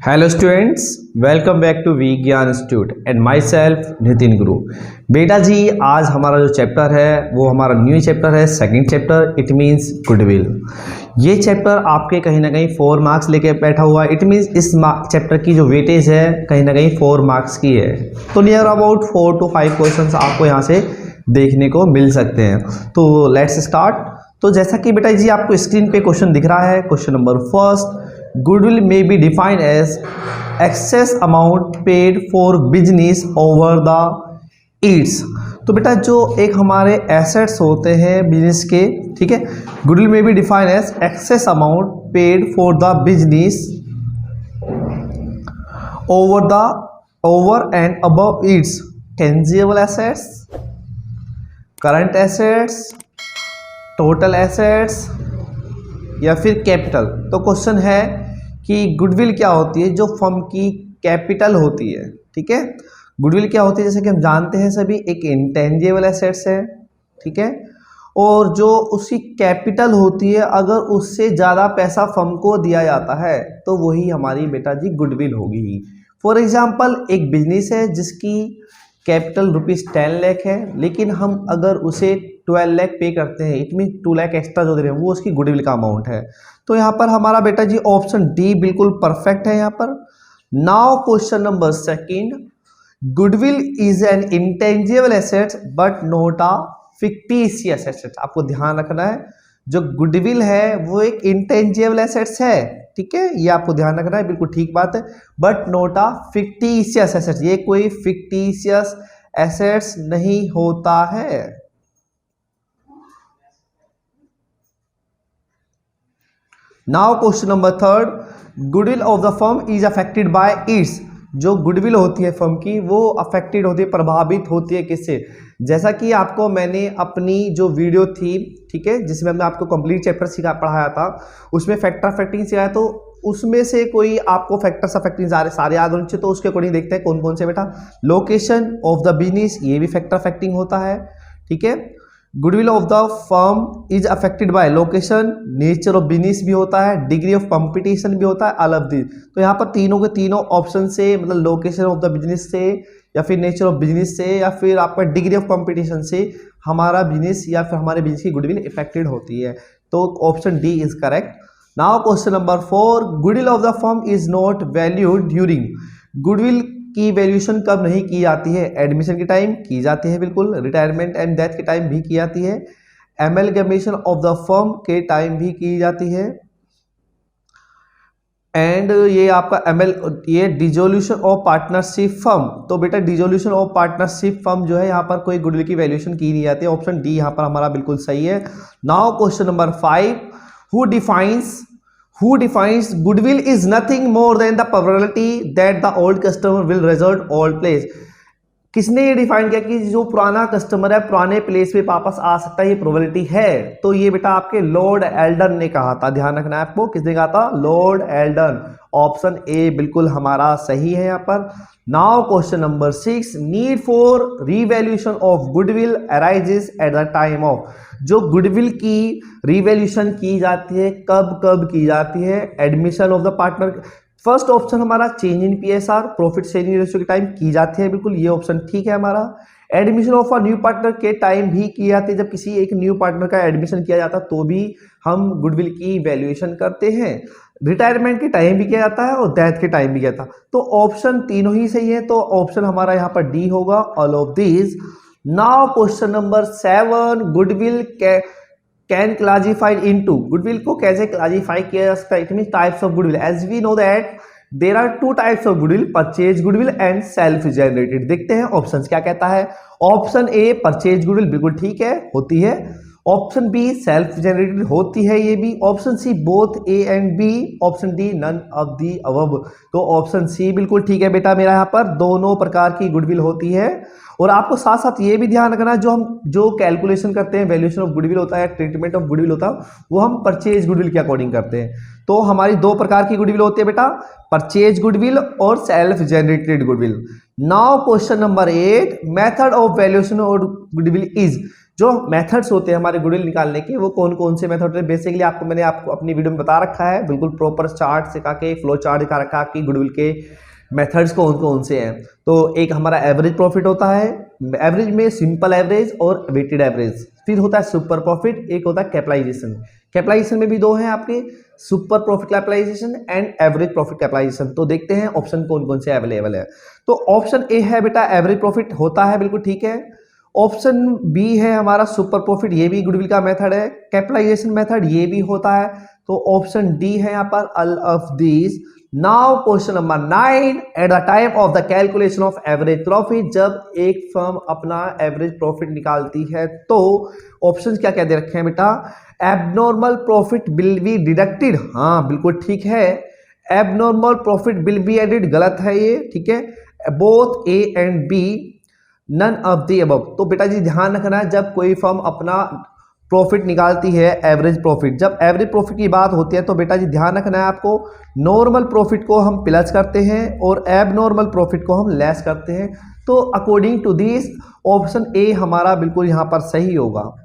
Hello students, welcome back to Vigyan institute and myself Nitin Guru. बेटा जी, आज हमारा जो चैप्टर है वो हमारा न्यू चैप्टर है, second chapter, it means goodwill. ये चैप्टर आपके कहीं ना कहीं 4 मार्क्स लेके बैठा हुआ है। इट मीन्स इस चैप्टर की जो वेटेज है कहीं ना कहीं 4 मार्क्स की है, तो नियर अबाउट 4 to 5 क्वेश्चन आपको यहाँ से देखने को मिल सकते हैं। तो लेट्स स्टार्ट। तो जैसा कि बेटा जी आपको स्क्रीन पे क्वेश्चन दिख रहा है, question number first, goodwill may be defined as excess amount paid for business over the eats। तो बेटा जो एक हमारे एसेट्स होते हैं बिजनेस के, ठीक है, goodwill may be defined as excess amount paid for the business over and above its tangible assets, current assets, total assets या फिर कैपिटल। तो क्वेश्चन है कि गुडविल क्या होती है, जो फर्म की कैपिटल होती है, ठीक है। गुडविल क्या होती है, जैसे कि हम जानते हैं सभी, एक इंटेंजिबल एसेट्स है, ठीक है, और जो उसकी कैपिटल होती है अगर उससे ज़्यादा पैसा फर्म को दिया जाता है तो वही हमारी बेटा जी गुडविल होगी। फॉर एग्जाम्पल, एक बिजनेस है जिसकी कैपिटल ₹10 लाख है, लेकिन हम अगर उसे 12 लाख पे करते हैं, इट मीन 2 लाख एक्स्ट्रा जो दे रहे हैं वो उसकी गुडविल का अमाउंट है। तो यहाँ पर हमारा बेटा जी ऑप्शन डी बिल्कुल परफेक्ट है यहाँ पर। Now question number second, goodwill is an intangible asset but not a fictitious asset. आपको ध्यान रखना है, जो गुडविल है वो एक इंटेंजिबल एसेट्स है, ठीक है, ये आपको ध्यान रखना है, बिल्कुल ठीक बात है, but not a fictitious assets. ये कोई फिक्टिशियस एसेट्स नहीं होता है। Now question number third, goodwill of the firm is affected by it's. जो गुडविल होती है फर्म की वो अफेक्टेड होती है, प्रभावित होती है किससे? जैसा कि आपको मैंने अपनी जो वीडियो थी, ठीक है, जिसमें मैं आपको कंप्लीट चैप्टर पढ़ाया था, उसमें फैक्टर अफेक्टिंग सिखाया, तो उसमें से कोई आपको फैक्टर्स अफेक्टिंग सारे याद होने चाहिए। तो उसके अकॉर्डिंग देखते हैं कौन कौन से बेटा। लोकेशन ऑफ द बिजनेस, ये भी फैक्टर अफेक्टिंग होता है, ठीक है। Goodwill of the firm is affected by location, nature of business भी होता है, डिग्री ऑफ कंपटीशन भी होता है, ऑल ऑफ दिस। तो यहाँ पर तीनों के तीनों ऑप्शन से, मतलब लोकेशन ऑफ द बिजनेस से या फिर नेचर ऑफ बिजनेस से या फिर आपका डिग्री ऑफ कंपटीशन से हमारा बिजनेस या फिर हमारे बिजनेस की गुडविल इफेक्टेड होती है। तो option D is correct. Now question number 4, goodwill of the firm is not valued during. Goodwill की वैल्यूएशन कब नहीं की जाती है? एडमिशन के टाइम की जाती है, बिल्कुल, रिटायरमेंट एंड डेथ के टाइम भी की जाती है, एमलगमेशन ऑफ द फर्म के टाइम भी की जाती है, एंड ये आपका ये डिसोल्यूशन ऑफ पार्टनरशिप फर्म। तो बेटा डिसोल्यूशन ऑफ पार्टनरशिप फर्म जो है यहाँ पर कोई गुडविल की वैल्यूएशन की नहीं जाती है। ऑप्शन डी यहाँ पर हमारा बिल्कुल सही है। Now question number 5, who defines goodwill is nothing more than the probability that the old customer will resort old place। किसने ये डिफाइन किया कि जो पुराना कस्टमर है पुराने प्लेस पे वापस आ सकता है, ये प्रोबेबिलिटी है? तो ये बेटा आपके लॉर्ड एल्डन ने कहा था, ध्यान रखना है आपको, किसने कहा था? Lord Elden. ऑप्शन ए बिल्कुल हमारा सही है यहाँ पर। Now question number 6, need for revaluation of goodwill arises at the time of. जो गुडविल की रिवैल्यूएशन की जाती है कब कब की जाती है? Admission of the partner. First option हमारा change in PSR, profit sharing ratio के टाइम की जाती है, बिल्कुल ये ऑप्शन ठीक है हमारा। Admission of a new partner के टाइम भी की जाती है, जब किसी एक न्यू पार्टनर का एडमिशन किया जाता है तो भी हम गुडविल की वैल्यूएशन करते हैं। रिटायरमेंट के टाइम भी किया जाता है और डेथ के टाइम भी किया जाता है। तो ऑप्शन तीनों ही सही है, तो ऑप्शन हमारा यहाँ पर डी होगा, all of this. Now question number 7, goodwill can classified into. Goodwill को कैसे क्लासिफाई किया जा सकता है? It mean types of goodwill. As we know that there are 2 types of goodwill, purchase goodwill and self generated. देखते हैं options क्या कहता है। ऑप्शन ए परचेज गुडविल बिल्कुल ठीक है, होती है। ऑप्शन बी सेल्फ जनरेटेड होती है, ये भी। Option C both A and B. Option D none of the above. तो ऑप्शन सी बिल्कुल ठीक है बेटा मेरा, यहाँ पर दोनों प्रकार की गुडविल होती है। और आपको साथ साथ ये भी ध्यान रखना, जो कैलकुलेशन करते हैं, वैल्यूएशन ऑफ गुडविल होता है, ट्रीटमेंट ऑफ गुडविल होता है, वो हम परचेज गुडविल के अकॉर्डिंग करते हैं। तो हमारी 2 प्रकार की गुडविल होती है बेटा, परचेज गुडविल और self generated goodwill. Now question number 8, method of valuation of goodwill is. जो मेथड्स होते हैं हमारे गुडविल निकालने के, वो कौन कौन से मेथड होते हैं? बेसिकली मैंने आपको अपनी वीडियो में बता रखा है, बिल्कुल प्रॉपर चार्ट सिखा के, फ्लो चार्ट दिखा रखा है कि गुडविल के मेथड्स कौन कौन से हैं। तो एक हमारा एवरेज प्रॉफिट होता है, एवरेज में सिंपल एवरेज और वेटेड एवरेज, फिर होता है सुपर प्रॉफिट, एक होता है कैपिटलाइजेशन। कैपिटलाइजेशन में भी दो हैं आपके, super profit capitalization and average profit capitalization. तो देखते हैं ऑप्शन कौन कौन से अवेलेबल है। तो ऑप्शन ए है बेटा एवरेज प्रॉफिट होता है, बिल्कुल ठीक है। ऑप्शन बी है हमारा सुपर प्रॉफिट, ये भी गुडविल का मेथड है। कैपिटलाइजेशन मेथड ये भी होता है। तो ऑप्शन डी है यहाँ पर all of these. Now question number 9, eight the time of the calculation of average profit, जब एक फर्म अपना एवरेज प्रॉफिट निकालती है तो ऑप्शंस क्या क्या दे रखे हैं बेटा? Abnormal profit will be deducted, हाँ बिल्कुल ठीक है। Abnormal profit will be added, गलत है ये, ठीक है। Both A and B, none of the above. तो बेटा जी ध्यान रखना है, जब कोई फर्म अपना प्रॉफिट निकालती है एवरेज प्रॉफिट, जब एवरेज प्रॉफिट की बात होती है तो बेटा जी ध्यान रखना है आपको, नॉर्मल प्रॉफिट को हम प्लस करते हैं और एबनॉर्मल प्रॉफिट को हम लेस करते हैं। तो according to this option A हमारा बिल्कुल यहाँ पर सही होगा।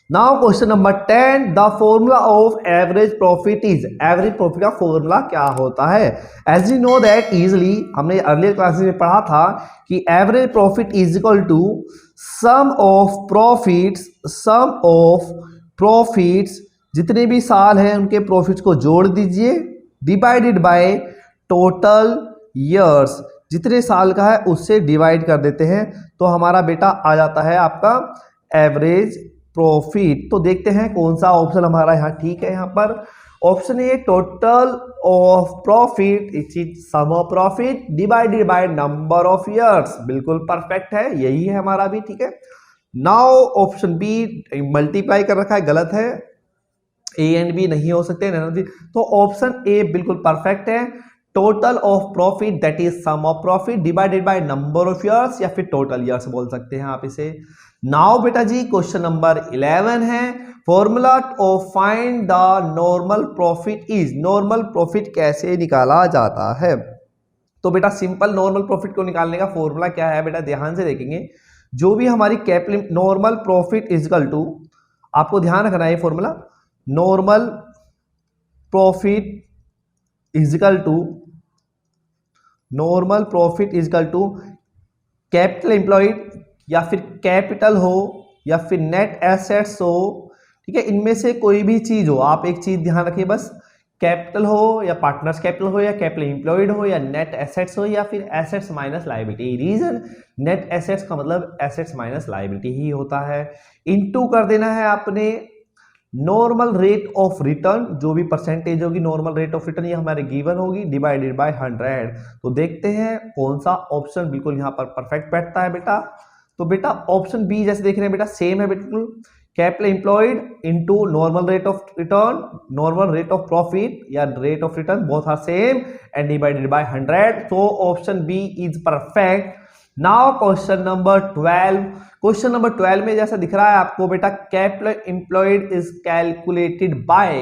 Now question number 10, the formula of average profit is. Average profit का फॉर्मूला क्या होता है? As you know that easily, हमने अर्लियर क्लासेस में पढ़ा था कि average profit is equal to sum of profits, जितने भी साल हैं उनके प्रॉफिट्स को जोड़ दीजिए, डिवाइडेड बाय टोटल ईयर्स, जितने साल का है उससे डिवाइड कर देते हैं, तो हमारा बेटा आ जाता है आपका एवरेज प्रॉफिट। तो देखते हैं कौन सा ऑप्शन हमारा यहाँ ठीक है। यहाँ पर option A total of profit is sum of profit divided by number of years, बिल्कुल परफेक्ट है, यही है हमारा भी, ठीक है। नाउ ऑप्शन बी मल्टीप्लाई कर रखा है, गलत है, ए एंड बी नहीं हो सकते। तो ऑप्शन ए बिल्कुल परफेक्ट है, total of profit that is sum of profit divided by number of years, या फिर टोटल ईयर्स बोल सकते हैं आप इसे। नाउ बेटा जी क्वेश्चन नंबर 11 है, formula of find the normal profit is. Normal profit कैसे निकाला जाता है? तो बेटा सिंपल नॉर्मल प्रॉफिट को निकालने का फॉर्मूला क्या है बेटा, ध्यान से देखेंगे। जो भी हमारी capital normal profit is equal to, आपको ध्यान रखना है ये formula, normal profit is equal to capital employed, या फिर कैपिटल हो, या फिर नेट एसेट्स हो, ठीक है, इनमें से कोई भी चीज हो। आप एक चीज ध्यान रखिए बस, कैपिटल हो या पार्टनर्स कैपिटल हो या कैपिटल एम्प्लॉयड हो या नेट एसेट्स हो या फिर assets minus liability. Reason net assets का मतलब एसेट्स माइनस लायबिलिटी ही होता है। इनटू कर देना है आपने नॉर्मल रेट ऑफ रिटर्न, जो भी परसेंटेज होगी नॉर्मल रेट ऑफ रिटर्न ये हमारे गिवन होगी, डिवाइडेड बाय 100। तो देखते हैं कौन सा ऑप्शन बिल्कुल यहाँ पर परफेक्ट बैठता है बेटा। तो बेटा ऑप्शन बी जैसे देख रहे हैं बेटा सेम है बिल्कुल, capital employed into normal rate of return, normal rate of profit या rate of return, both are same and divided by 100। तो option B is perfect. Now question number 12। Question number 12 में जैसा दिख रहा है आपको बेटा, capital employed is calculated by.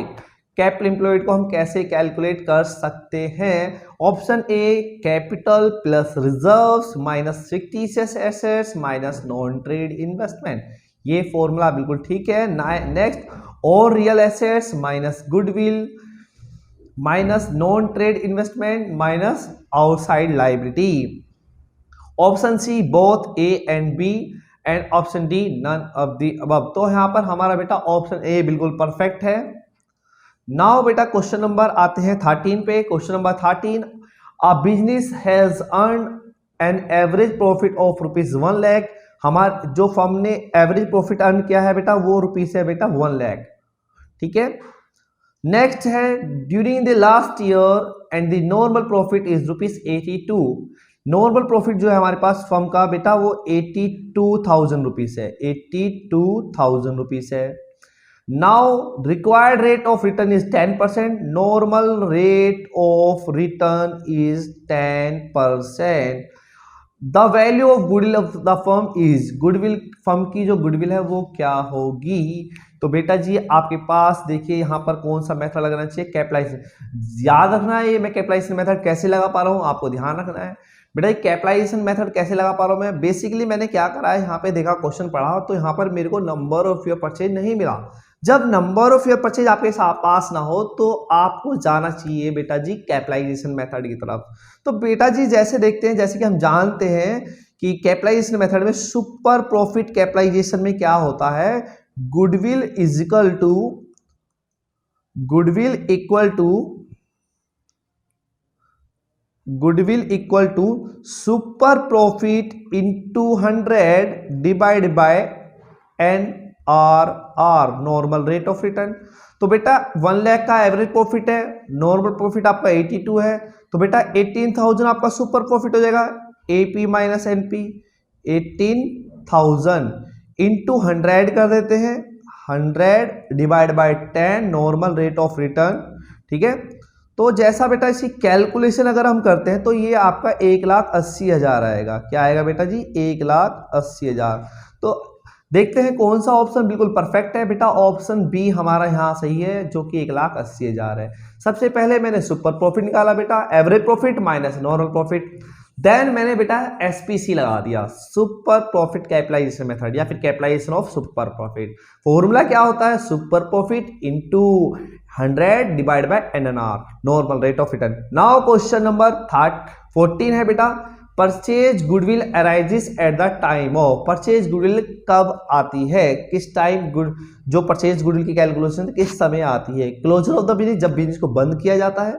Capital employed को हम कैसे कैलकुलेट कर सकते हैं? Option A capital plus reserves minus fictitious assets minus non trade investment, ये फॉर्मूला बिल्कुल ठीक है। नेक्स्ट, और real assets minus goodwill minus non trade investment minus outside liability. Option C both A and B, and option D none of the above. तो यहां पर हमारा बेटा ऑप्शन ए बिल्कुल परफेक्ट है। नाउ बेटा क्वेश्चन नंबर आते हैं 13 पे। Question number 13, a business has earn an average profit of ₹1 lakh. हमारे जो फर्म ने एवरेज प्रॉफिट अर्न किया है बेटा वो रुपीस है बेटा 1 लाख, ठीक है। नेक्स्ट है during the last year and the normal profit is ₹82। Normal profit जो है हमारे पास फर्म का बेटा वो 82,000 रुपीस है, 82,000 रुपीस है। Now required rate of return is 10%, normal rate of return is 10%। The value of goodwill of the firm is, goodwill firm की जो गुडविल है वो क्या होगी? तो बेटा जी आपके पास देखिए यहाँ पर कौन सा मेथड लगाना चाहिए, कैपिटलाइजेशन। याद रखना है ये मैं कैपिटलाइजेशन मेथड कैसे लगा पा रहा हूँ, आपको ध्यान रखना है। बेटा कैपिटलाइजेशन मेथड कैसे लगा पा रहा हूँ मैं? बेसिकली मैंने क्या करा है, यहाँ पे देखा क्वेश्चन पढ़ा तो यहाँ पर मेरे को नंबर ऑफ योर परचेज नहीं मिला। जब नंबर ऑफ योर परचेज आपके पास ना हो तो आपको जाना चाहिए बेटा जी कैपिटलाइजेशन मेथड की तरफ। तो बेटा जी जैसे देखते हैं, जैसे कि हम जानते हैं कि कैपिटलाइजेशन मेथड में सुपर प्रॉफिट कैपिटलाइजेशन में क्या होता है, goodwill equal to super profit into 100 divide by NRR, normal rate of return. तो बेटा 1 लाख का एवरेज प्रॉफिट है, नॉर्मल प्रॉफिट आपका 82 है, तो बेटा 18,000 आपका सुपर प्रॉफिट हो जाएगा, AP माइनस NP 18,000 इंटू 100 कर देते हैं, 100 divide bye 10 normal rate of return. ठीक है, तो जैसा बेटा इसकी कैलकुलेशन अगर हम करते हैं तो ये आपका 1,80,000 आएगा। क्या आएगा बेटा जी? 1,80,000। तो देखते हैं कौन सा ऑप्शन बिल्कुल परफेक्ट है। बेटा ऑप्शन बी हमारा यहाँ सही है, जो कि 1,80,000 है। सबसे पहले मैंने सुपर प्रॉफिट निकाला बेटा, average profit minus normal profit, then मैंने बेटा SPC लगा दिया, सुपर प्रॉफिट कैपिटलाइजेशन मेथड या फिर capitalization of super profit. Formula क्या होता है? Super profit into 100 divide by NNR, normal rate of return. Now question number 14 है बेटा, purchase goodwill arises at the time of. Purchase goodwill कब आती है, किस टाइम जो परचेज गुडविल की कैलकुलेशन किस समय आती है? क्लोजर ऑफ द बिजनेस, जब बिजनेस को बंद किया जाता है।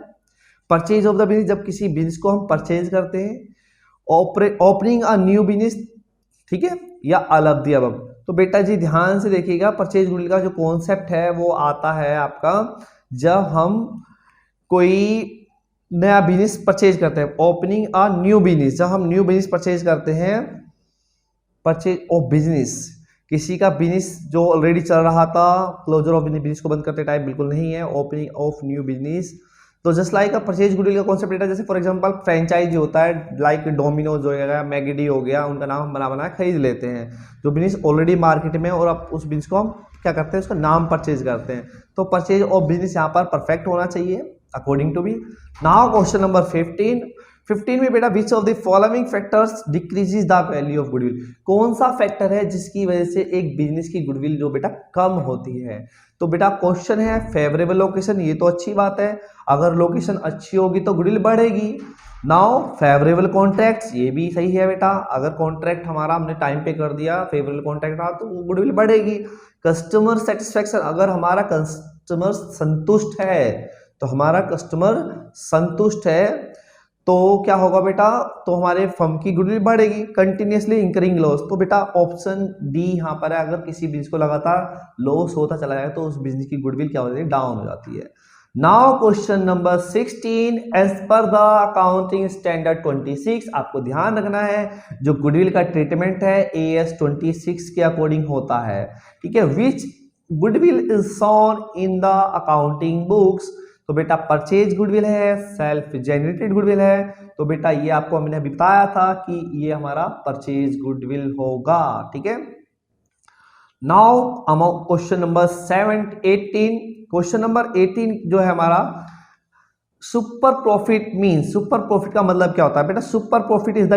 परचेज ऑफ द बिजनेस, जब किसी बिजनेस को हम परचेज करते हैं। ओपनिंग अ न्यू बिजनेस, ठीक है, या अलग दिया अब। तो बेटा जी ध्यान से देखिएगा, परचेज गुडविल का जो कॉन्सेप्ट है वो आता है आपका जब हम कोई नया बिजनेस परचेज करते हैं। ओपनिंग अ न्यू बिजनेस, जब हम न्यू बिजनेस परचेज करते हैं, परचेज ऑफ बिजनेस, किसी का बिजनेस जो ऑलरेडी चल रहा था, क्लोजर ऑफ बिजनेस को बंद करते टाइप बिल्कुल नहीं है, ओपनिंग ऑफ न्यू बिजनेस। तो just like a purchase goodwill का कॉन्सेप्ट बेटा, जैसे फॉर एग्जांपल फ्रेंचाइज होता है, लाइक डोमिनोज हो गया, मैगडी हो गया, उनका नाम हम बना बना खरीद लेते हैं। जो बिजनेस ऑलरेडी मार्केट में, और अब उस बिजनेस को हम क्या करते हैं, उसका नाम परचेज करते हैं। तो परचेज ऑफ बिजनेस यहाँ पर परफेक्ट होना चाहिए according to be. Now question number 15 में बेटा, which of the following factors decreases the value of goodwill. कौन सा फैक्टर है जिसकी वजह से एक बिजनेस की गुडविल जो बेटा कम होती है? तो बेटा क्वेश्चन है फेवरेबल लोकेशन, ये तो अच्छी बात है, अगर लोकेशन अच्छी होगी तो गुडविल बढ़ेगी। नाउ फेवरेबल कॉन्ट्रैक्ट्स, ये भी सही है बेटा, अगर कॉन्ट्रैक्ट हमारा हमने टाइम पे कर दिया, फेवरेबल कॉन्ट्रैक्ट रहा तो गुडविल बढ़ेगी। कस्टमर सेटिस्फेक्शन, अगर हमारा कस्टमर संतुष्ट है, तो हमारा कस्टमर संतुष्ट है तो क्या होगा बेटा, तो हमारे फर्म की गुडविल बढ़ेगी। कंटिन्यूसली इंक्रीजिंग लॉस, तो बेटा ऑप्शन डी यहाँ पर है, अगर किसी बिजनेस को लगातार लॉस होता चला जाए तो उस बिजनेस की गुडविल क्या हो जाती है, डाउन हो जाती है। Now question number 16, as per the accounting standard 26, आपको ध्यान रखना है जो गुडविल का ट्रीटमेंट है AS 26 के अकॉर्डिंग होता है। ठीक है, which goodwill is shown in the accounting books. तो बेटा परचेज गुडविल है, सेल्फ जेनरेटेड गुडविल है, तो बेटा ये आपको हमने अभी बताया था कि ये हमारा परचेज गुडविल होगा। ठीक है, now question number 18, question number 18 जो है हमारा, super profit means, super profit का मतलब क्या होता है बेटा? Super profit is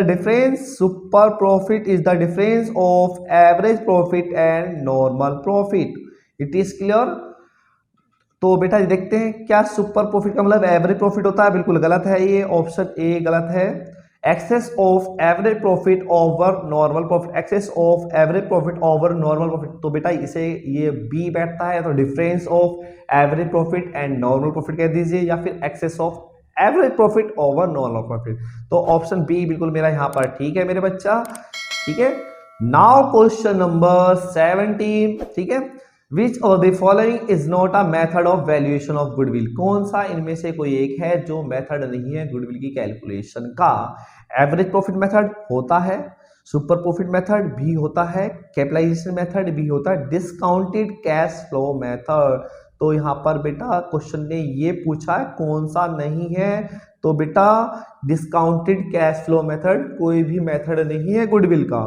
the difference of average profit and normal profit. It is clear? तो बेटा देखते हैं क्या सुपर प्रॉफिट का मतलब एवरेज प्रॉफिट होता है? बिल्कुल गलत है, ये ऑप्शन ए गलत है। Excess of average profit over normal profit, excess of average profit over normal profit, तो बेटा इसे ये बी बैठता है, तो difference of average profit and normal profit कह दीजिए, या फिर excess of average profit over normal profit. तो ऑप्शन बी बिल्कुल मेरा यहाँ पर ठीक है मेरे बच्चा। ठीक है, नाउ क्वेश्चन नंबर 17, ठीक है, विच of the following is not a method of valuation of goodwill. कौन सा इनमें से कोई एक है जो मेथड नहीं है गुडविल की कैलकुलेशन का? एवरेज प्रॉफिट मेथड होता है, सुपर प्रॉफिट मेथड भी होता है, कैपिटलाइजेशन मेथड भी होता है, डिस्काउंटेड कैश फ्लो मेथड। तो यहाँ पर बेटा क्वेश्चन ने ये पूछा है कौन सा नहीं है, तो बेटा डिस्काउंटेड कैश फ्लो मेथड कोई भी मेथड नहीं है गुडविल का।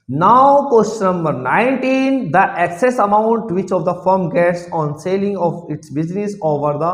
Now question number 19, the excess amount which of the firm gets on selling of its business over the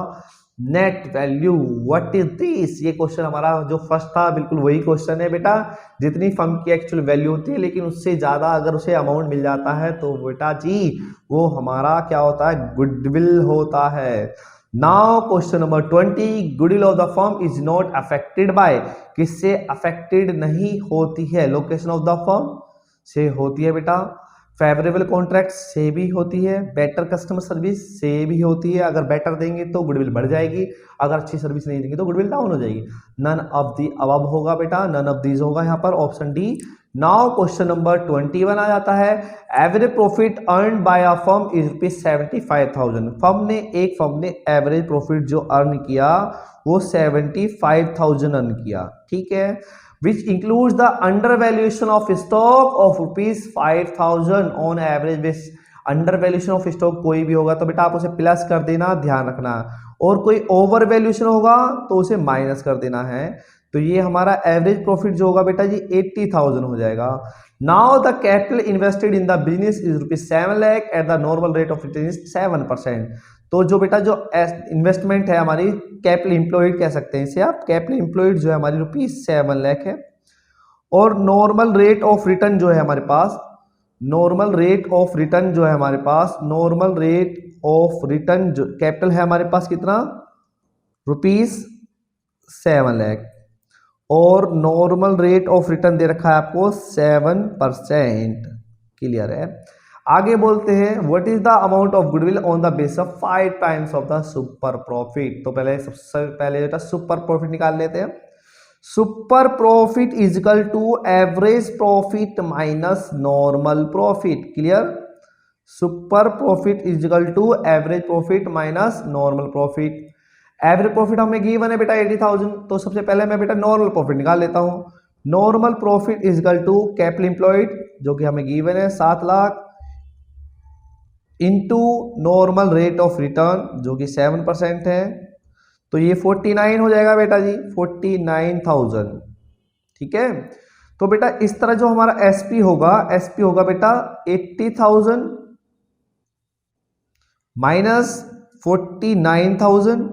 net value, what is this? ये क्वेश्चन हमारा जो फर्स्ट था बिल्कुल वही क्वेश्चन है बेटा। जितनी फर्म की एक्चुअल वैल्यू होती है लेकिन उससे ज्यादा अगर उसे अमाउंट मिल जाता है तो बेटा जी वो हमारा क्या होता है, गुडविल होता है। Now question number 20, goodwill of the firm is not affected by, किससे अफेक्टेड नहीं होती है? लोकेशन ऑफ द फर्म से होती है बेटा, फेवरेबल कॉन्ट्रैक्ट से भी होती है, बेटर कस्टमर सर्विस से भी होती है। अगर बेटर देंगे तो गुडविल बढ़ जाएगी, अगर अच्छी सर्विस नहीं देंगे तो गुडविल डाउन हो जाएगी। नन ऑफ दी अबव होगा बेटा, नन ऑफ दीज होगा यहाँ पर, option D. Now question number 21 आ जाता है, average profit earn by a firm is ₹75,000। Firm ने एवरेज प्रॉफिट जो अर्न किया वो 75,000 अर्न किया, ठीक है। which includes the undervaluation of stock of ₹5,000 on average basis। Undervaluation of stock कोई भी होगा तो बेटा आप उसे प्लस कर देना, ध्यान रखना, और कोई ओवर वैल्यूएशन होगा तो उसे माइनस कर देना है। तो ये हमारा एवरेज प्रॉफिट जो होगा बेटा जी 80,000 हो जाएगा। Now the capital invested in the business is ₹7 lakh at the normal rate of return is 7%। तो जो बेटा जो इन्वेस्टमेंट है हमारी, कैपिटल एम्प्लॉयड कह सकते हैं इसे आप, कैपिटल एम्प्लॉयड जो है हमारी ₹7 लाख है, और नॉर्मल रेट ऑफ रिटर्न जो है हमारे पास, नॉर्मल रेट ऑफ रिटर्न जो है हमारे पास, नॉर्मल रेट ऑफ रिटर्न जो कैपिटल है हमारे पास कितना, ₹7 लाख, और नॉर्मल रेट ऑफ रिटर्न दे रखा है आपको 7%। क्लियर है। आगे बोलते हैं what is the amount of goodwill on the base of 5 times of the super profit. तो पहले सबसे पहले बेटा सुपर प्रॉफिट निकाल लेते हैं। Super profit is equal to average profit minus normal profit. Clear. Super profit is equal to average profit minus normal profit. Average profit हमें given है बेटा 80,000, तो सबसे पहले मैं बेटा नॉर्मल प्रॉफिट निकाल लेता हूं। Normal profit is equal to capital employed जो कि हमें गिवन है 7 lakh into normal rate of return जो कि 7% है, तो ये 49 हो जाएगा बेटा जी, 49,000। ठीक है। तो बेटा इस तरह जो हमारा एसपी होगा बेटा 80,000 minus 49,000,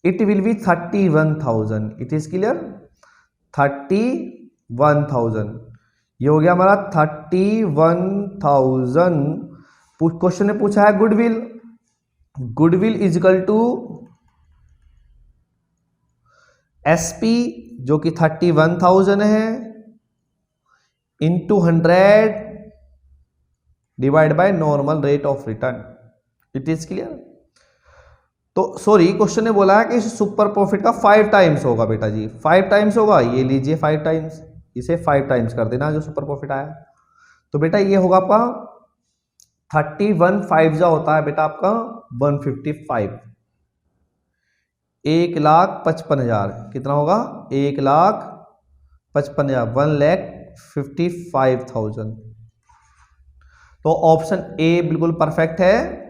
it will be 31,000। It is clear, 31,000। ये हो गया हमारा 31,000। क्वेश्चन ने पूछा है goodwill, goodwill is equal to SP जो कि 31,000 है into 100 divide by normal rate of return. It is clear. तो सॉरी, क्वेश्चन ने बोला है कि सुपर प्रॉफिट का 5 टाइम्स होगा बेटा जी, 5 टाइम्स होगा। ये लीजिए 5 टाइम्स, इसे 5 टाइम्स कर देना जो सुपर प्रॉफिट आया। तो बेटा ये होगा आपका 31,500 होता है बेटा आपका 155, 1,55,000 कितना होगा, 1,55,000, 1,55,000। तो ऑप्शन ए बिल्कुल परफेक्ट है।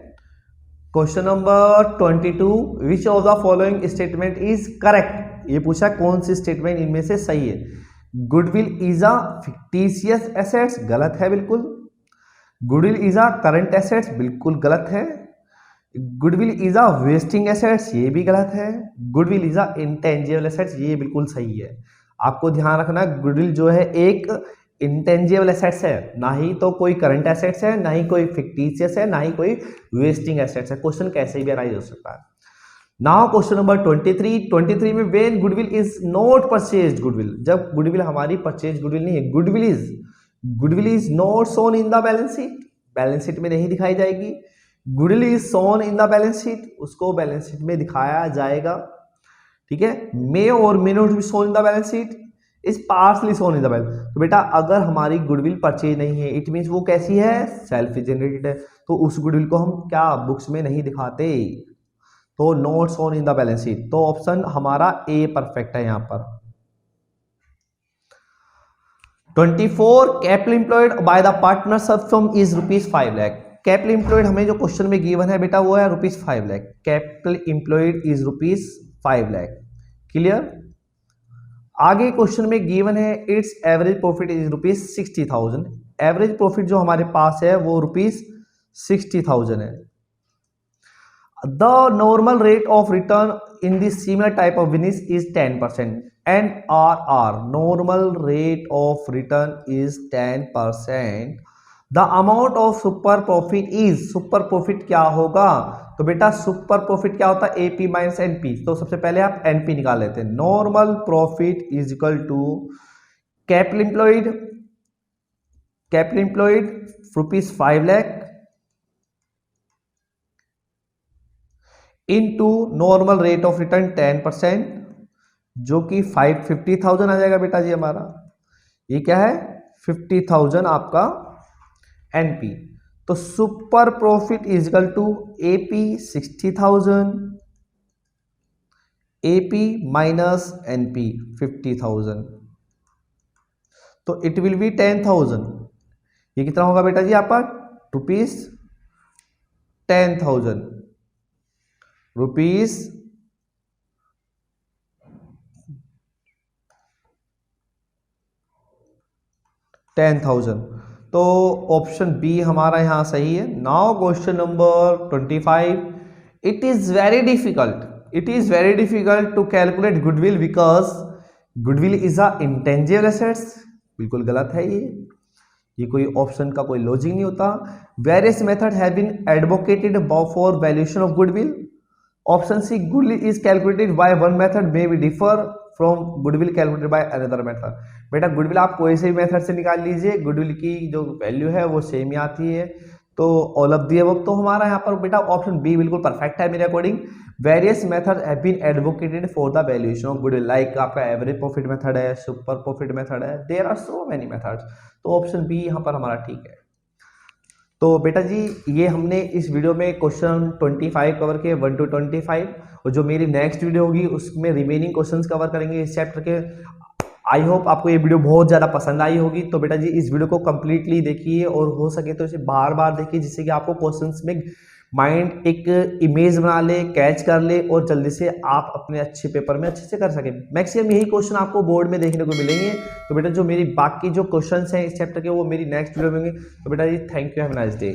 Question number 22, which of the following statement is correct. ये पूछा कौन सी स्टेटमेंट इनमें से सही है। Goodwill is a fictitious assets, गलत है बिल्कुल। Goodwill is a current assets, बिल्कुल गलत है। Goodwill is a wasting assets, ये भी गलत है। Goodwill is a intangible assets, ये बिल्कुल सही है। आपको ध्यान रखना गुडविल जो है एक इंटेंजिबल एसेट्स है, ना ही तो कोई करंट एसेट्स है, ना ही कोई फिक्टिशियस है, ना ही कोई वेस्टिंग एसेट्स है। क्वेश्चन कैसे भी अराइज हो सकता है। नाउ क्वेश्चन नंबर 23 में when goodwill is not purchased, goodwill जब गुडविल हमारी परचेज गुडविल नहीं है, goodwill is not shown in the balance sheet, balance sheet में नहीं दिखाई जाएगी। Goodwill is shown in the balance sheet, उसको बैलेंस शीट में दिखाया जाएगा। ठीक है। मे और may not be shown in the balance sheet, is partly shown in the balance. तो बेटा अगर हमारी गुडविल परचेज नहीं है, इट मीन्स वो कैसी है, सेल्फ जनरेटेड है, तो उस गुडविल को हम क्या बुक्स में नहीं दिखाते, तो not shown in the balance sheet. तो ऑप्शन हमारा ए परफेक्ट है यहां पर। 24, capital employed by the partners of firm is ₹5 lakh. Capital employed हमें जो क्वेश्चन में गिवन है बेटा वो है ₹5 lakh. Capital employed is ₹5 lakh. Clear. आगे क्वेश्चन में गिवन है it's average profit is ₹60,000। Average profit जो हमारे पास है वो ₹60,000 है। The normal rate of return in this similar type of business is 10%. NRR, normal rate of return is 10%. The amount of super profit is, super profit क्या होगा? तो बेटा super profit क्या होता है? AP minus NP. तो सबसे पहले आप एनपी निकाल लेते हैं. Normal profit is equal to capital employed, capital employed ₹5 lakh into normal rate of return 10%, जो कि 50,000 आ जाएगा बेटा जी हमारा. ये क्या है? 50,000 आपका एनपी. तो super profit is equal to AP 60,000, AP minus NP 50,000. तो इट विल बी 10,000. ये कितना होगा बेटा जी आपका? ₹10,000, रुपीज 10,000. तो ऑप्शन बी हमारा यहां सही है. Now question number 25. It is very difficult, it is very difficult to calculate goodwill because goodwill is a intangible assets. बिल्कुल गलत है ये कोई ऑप्शन का कोई लॉजिक नहीं होता. Various method have been advocated for valuation of goodwill. Option C, goodwill is calculated by one method may be differ from goodwill calculated by another method. बेटा गुडविल आप कोई से भी मेथड से निकाल लीजिए, गुडविल की जो वैल्यू है वो सेम ही आती है. तो ऑल ऑफ दी अबव. तो हमारा यहाँ पर बेटा ऑप्शन बी बिल्कुल परफेक्ट है मेरे according. Various method have been advocated for the valuation of goodwill. Like आपका एवरेज प्रॉफिट मेथड है, सुपर प्रॉफिट मेथड है, there are so many methods. तो ऑप्शन बी यहाँ पर हमारा ठीक है. तो बेटा जी ये हमने इस वीडियो में क्वेश्चन 25 कवर किए 1 to 25. और जो मेरी नेक्स्ट वीडियो होगी उसमें रिमेनिंग क्वेश्चंस कवर करेंगे इस चैप्टर के. आई होप आपको ये वीडियो बहुत ज़्यादा पसंद आई होगी. तो बेटा जी इस वीडियो को कम्प्लीटली देखिए और हो सके तो इसे बार बार देखिए, जिससे कि आपको क्वेश्चंस में माइंड एक इमेज बना ले, कैच कर ले और जल्दी से आप अपने अच्छे पेपर में अच्छे से कर सकें. मैक्सिमम यही क्वेश्चन आपको बोर्ड में देखने को मिलेंगे. तो बेटा जो मेरी बाकी जो क्वेश्चंस हैं इस चैप्टर के वो मेरी नेक्स्ट वीडियो में होंगे. तो बेटा जी thank you, have a nice day.